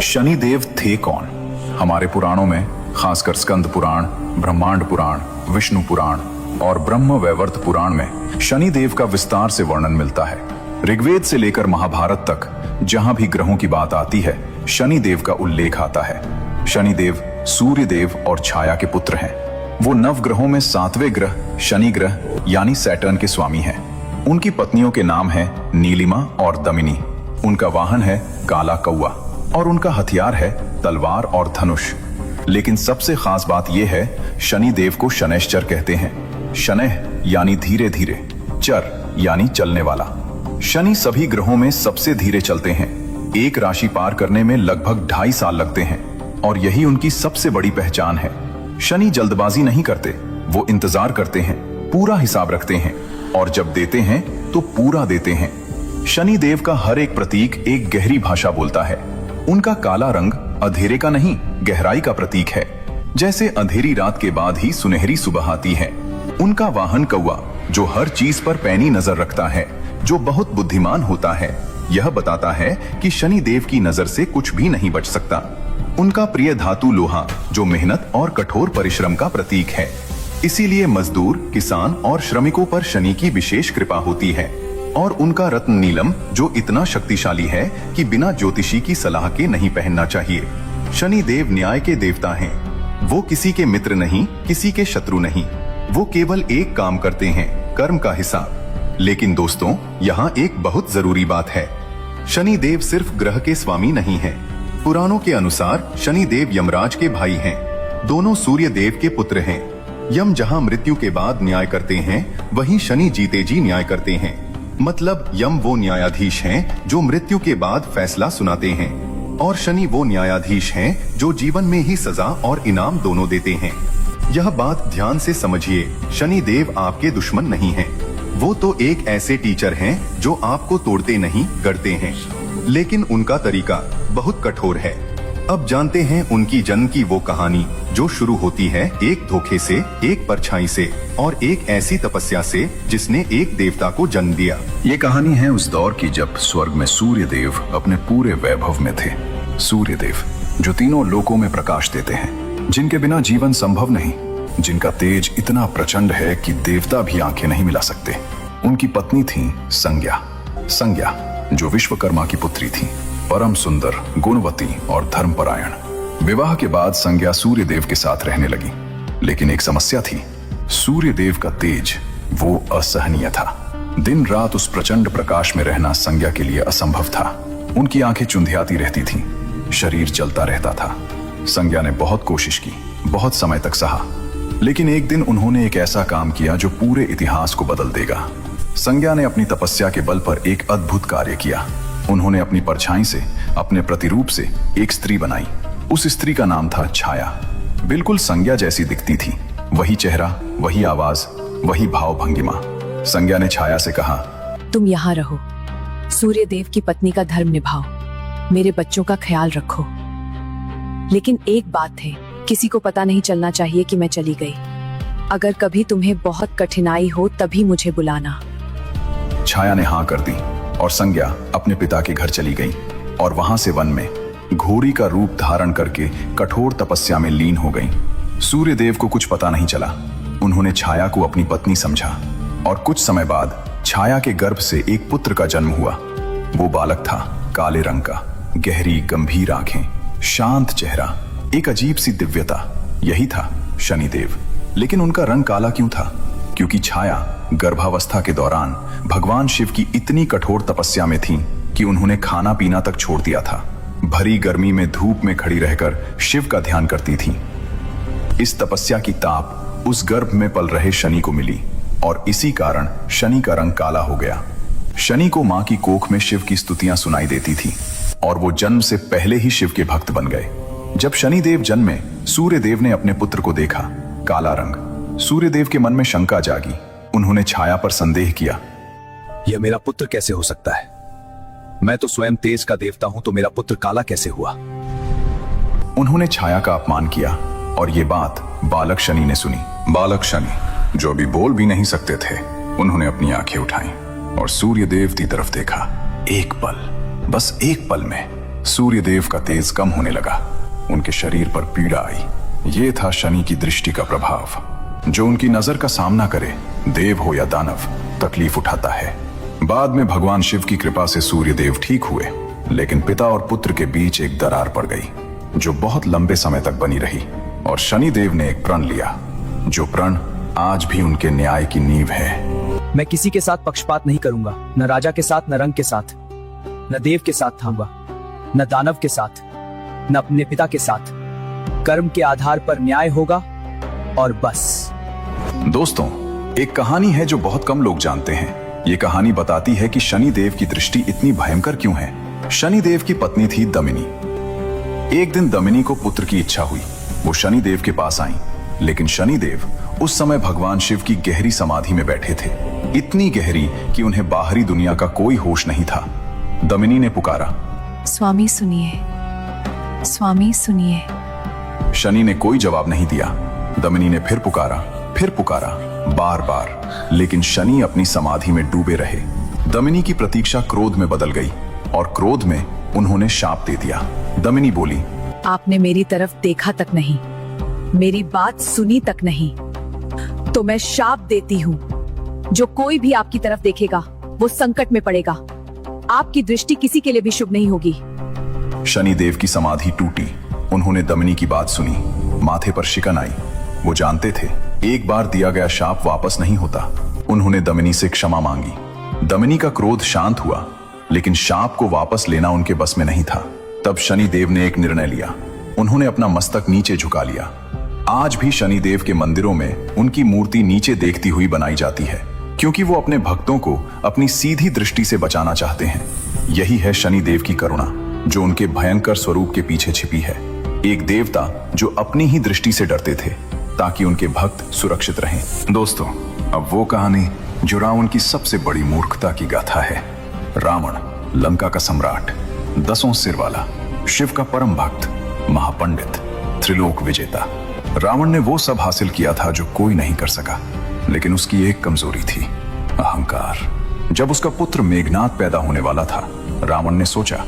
शनिदेव थे कौन? हमारे पुराणों में, खासकर स्कंद पुराण, ब्रह्मांड पुराण, विष्णु पुराण और ब्रह्म वैवर्त पुराण में शनिदेव का विस्तार से वर्णन मिलता है। ऋग्वेद से लेकर महाभारत तक जहां भी ग्रहों की बात आती है, शनिदेव का उल्लेख आता है। शनिदेव सूर्य देव और छाया के पुत्र हैं। वो नवग्रहों में 7वें ग्रह शनि ग्रह यानी सैटर्न के स्वामी हैं। उनकी पत्नियों के नाम हैं नीलिमा और दमिनी। उनका वाहन है काला कौवा और उनका हथियार है तलवार और धनुष। लेकिन सबसे खास बात यह है, शनि देव को शनैश्चर कहते हैं। शनैः यानी धीरे धीरे, चर यानी चलने वाला। शनि सभी ग्रहों में सबसे धीरे चलते हैं। एक राशि पार करने में लगभग 2.5 साल लगते हैं और यही उनकी सबसे बड़ी पहचान है। शनि जल्दबाजी नहीं करते, वो इंतजार करते हैं, पूरा हिसाब रखते हैं और जब देते हैं तो पूरा देते हैं। शनि देव का हर एक प्रतीक एक गहरी भाषा बोलता है। उनका काला रंग अंधेरे का नहीं, गहराई का प्रतीक है। जैसे अंधेरी रात के बाद ही सुनहरी सुबह आती है। उनका वाहन कौवा, जो हर चीज पर पैनी नजर रखता है, जो बहुत बुद्धिमान होता है, यह बताता है कि शनि देव की नजर से कुछ भी नहीं बच सकता। उनका प्रिय धातु लोहा, जो मेहनत और कठोर परिश्रम का प्रतीक है। इसीलिए मजदूर, किसान और श्रमिकों पर शनि की विशेष कृपा होती है। और उनका रत्न नीलम, जो इतना शक्तिशाली है कि बिना ज्योतिषी की सलाह के नहीं पहनना चाहिए। शनि देव न्याय के देवता हैं। वो किसी के मित्र नहीं, किसी के शत्रु नहीं। वो केवल एक काम करते हैं, कर्म का हिसाब। लेकिन दोस्तों, यहाँ एक बहुत जरूरी बात है। शनि देव सिर्फ ग्रह के स्वामी नहीं है। पुराणों के अनुसार शनि देव यमराज के भाई हैं। दोनों सूर्य देव के पुत्र हैं। यम जहां मृत्यु के बाद न्याय करते हैं, वहीं शनि जीते जी न्याय करते हैं। मतलब यम वो न्यायाधीश हैं जो मृत्यु के बाद फैसला सुनाते हैं और शनि वो न्यायाधीश हैं जो जीवन में ही सजा और इनाम दोनों देते हैं। यह बात ध्यान से समझिए, शनि देव आपके दुश्मन नहीं हैं। वो तो एक ऐसे टीचर हैं जो आपको तोड़ते नहीं, गढ़ते हैं। लेकिन उनका तरीका बहुत कठोर है। अब जानते हैं उनकी जन्म की वो कहानी, जो शुरू होती है एक धोखे से, एक परछाई से और एक ऐसी तपस्या से जिसने एक देवता को जन्म दिया। ये कहानी है उस दौर की जब स्वर्ग में सूर्य देव अपने पूरे वैभव में थे। सूर्य देव जो तीनों लोकों में प्रकाश देते हैं, जिनके बिना जीवन संभव नहीं, जिनका तेज इतना प्रचंड है कि देवता भी आंखें नहीं मिला सकते। उनकी पत्नी थी संज्ञा। संज्ञा जो विश्वकर्मा की पुत्री थी, परम सुंदर, गुणवती और धर्मपरायण। विवाह के बाद संज्ञा सूर्य देव के साथ रहने लगी। लेकिन एक समस्या थी, सूर्य देव का तेज वो असहनीय था। दिन रात उस प्रचंड प्रकाश में रहना संज्ञा के लिए असंभव था। उनकी आंखें चुंधियाती रहती थीं, शरीर जलता रहता था। संज्ञा ने बहुत कोशिश की, बहुत समय तक सहा, लेकिन एक दिन उन्होंने एक ऐसा काम किया जो पूरे इतिहास को बदल देगा। संज्ञा ने अपनी तपस्या के बल पर एक अद्भुत कार्य किया। उन्होंने अपनी परछाई से, अपने प्रतिरूप से एक स्त्री बनाई। उस स्त्री का नाम था छाया। बिल्कुल संज्ञा जैसी दिखती थी, वही चेहरा, वही आवाज, वही भाव भंगिमा। संज्ञा ने छाया से कहा, तुम यहाँ रहो, सूर्य देव की पत्नी का धर्म निभाओ, मेरे बच्चों का ख्याल रखो। लेकिन एक बात है, किसी को पता नहीं चलना चाहिए कि मैं चली गई। अगर कभी तुम्हें बहुत कठिनाई हो तभी मुझे बुलाना। छाया ने हाँ कर दी और संज्ञा अपने पिता के घर चली गई और वहां से वन में घोड़ी का रूप धारण करके कठोर तपस्या में लीन हो गई। सूर्य देव को कुछ पता नहीं चला। उन्होंने छाया को अपनी पत्नी समझा और कुछ समय बाद छाया के गर्भ से एक पुत्र का जन्म हुआ। वो बालक था काले रंग का, गहरी गंभीर आंखें, शांत चेहरा, एक अजीब सी दिव्यता। यही था शनिदेव। लेकिन उनका रंग काला क्यों था? क्योंकि छाया गर्भावस्था के दौरान भगवान शिव की इतनी कठोर तपस्या में थी कि उन्होंने खाना पीना तक छोड़ दिया था। भरी गर्मी में धूप में खड़ी रहकर शिव का ध्यान करती थी। इस तपस्या की ताप उस गर्भ में पल रहे शनि को मिली और इसी कारण शनि का रंग काला हो गया। शनि को मां की कोख में शिव की स्तुतियां सुनाई देती थी और वो जन्म से पहले ही शिव के भक्त बन गए। जब शनिदेव जन्मे, सूर्य देव ने अपने पुत्र को देखा, काला रंग। सूर्य देव के मन में शंका जागी। उन्होंने छाया पर संदेह किया, यह मेरा पुत्र कैसे हो सकता है? मैं तो स्वयं तेज का देवता हूं, तो मेरा पुत्र काला कैसे हुआ? उन्होंने छाया का अपमान किया और ये बात बालक शनि ने सुनी। बालक शनि, जो अभी बोल भी नहीं सकते थे, उन्होंने अपनी आंखें उठाई और सूर्य देव की तरफ देखा। एक पल, बस एक पल में सूर्यदेव का तेज कम होने लगा। उनके शरीर पर पीड़ा आई। ये था शनि की दृष्टि का प्रभाव। जो उनकी नजर का सामना करे, देव हो या दानव, तकलीफ उठाता है। बाद में भगवान शिव की कृपा से सूर्यदेव ठीक हुए, लेकिन पिता और पुत्र के बीच एक दरार पड़ गई, जो बहुत लंबे समय तक बनी रही। और शनिदेव ने एक प्रण लिया, जो प्रण आज भी उनके न्याय की नींव है। मैं किसी के साथ पक्षपात नहीं करूंगा, न राजा के साथ, न रंग के साथ, न देव के साथ थाऊंगा, न दानव के साथ, न अपने पिता के साथ। कर्म के आधार पर न्याय होगा और बस। दोस्तों, एक कहानी है जो बहुत कम लोग जानते हैं। ये कहानी बताती है कि शनिदेव की दृष्टि इतनी भयंकर क्यों है। शनिदेव की पत्नी थी दमिनी। एक दिन दमिनी को पुत्र की इच्छा हुई। वो शनिदेव के पास आई, लेकिन शनिदेव उस समय भगवान शिव की गहरी समाधि में बैठे थे, इतनी गहरी कि उन्हें बाहरी दुनिया का कोई होश नहीं था। दमिनी ने पुकारा, स्वामी सुनिए, स्वामी सुनिए। शनि ने कोई जवाब नहीं दिया। दमिनी ने फिर पुकारा, बार बार, लेकिन शनि अपनी समाधि में डूबे रहे। दमिनी की प्रतीक्षा क्रोध में बदल गई और क्रोध में उन्होंने शाप दे दिया। दमिनी बोली, आपने मेरी तरफ देखा तक नहीं, मेरी बात सुनी तक नहीं, तो मैं शाप देती हूँ। जो कोई भी आपकी तरफ देखेगा वो संकट में पड़ेगा। आपकी दृष्टि किसी के लिए भी शुभ नहीं होगी। शनिदेव की समाधि टूटी। उन्होंने दमिनी की बात सुनी। माथे पर शिकन आई। वो जानते थे एक बार दिया गया शाप वापस नहीं होता। उन्होंने दमिनी से क्षमा मांगी। दमिनी का क्रोध शांत हुआ, लेकिन शाप को वापस लेना उनके बस में नहीं था। तब शनिदेव ने एक निर्णय लिया। उन्होंने अपना मस्तक नीचे झुका लिया। आज भी शनिदेव के मंदिरों में उनकी मूर्ति नीचे देखती हुई बनाई जाती है, क्योंकि वो अपने भक्तों को अपनी सीधी दृष्टि से बचाना चाहते हैं। यही है शनिदेव की करुणा, जो उनके भयंकर स्वरूप के पीछे छिपी है। एक देवता जो अपनी ही दृष्टि से डरते थे, ताकि उनके भक्त सुरक्षित रहें। दोस्तों, अब वो कहानी जो रावण की सबसे बड़ी मूर्खता की गाथा है। रावण, लंका का सम्राट, 10 सिर वाला, शिव का परम भक्त, महापंडित, त्रिलोक विजेता। रावण ने वो सब हासिल किया था जो कोई नहीं कर सका, लेकिन उसकी एक कमजोरी थी, अहंकार। जब उसका पुत्र मेघनाद पैदा होने वाला था, रावण ने सोचा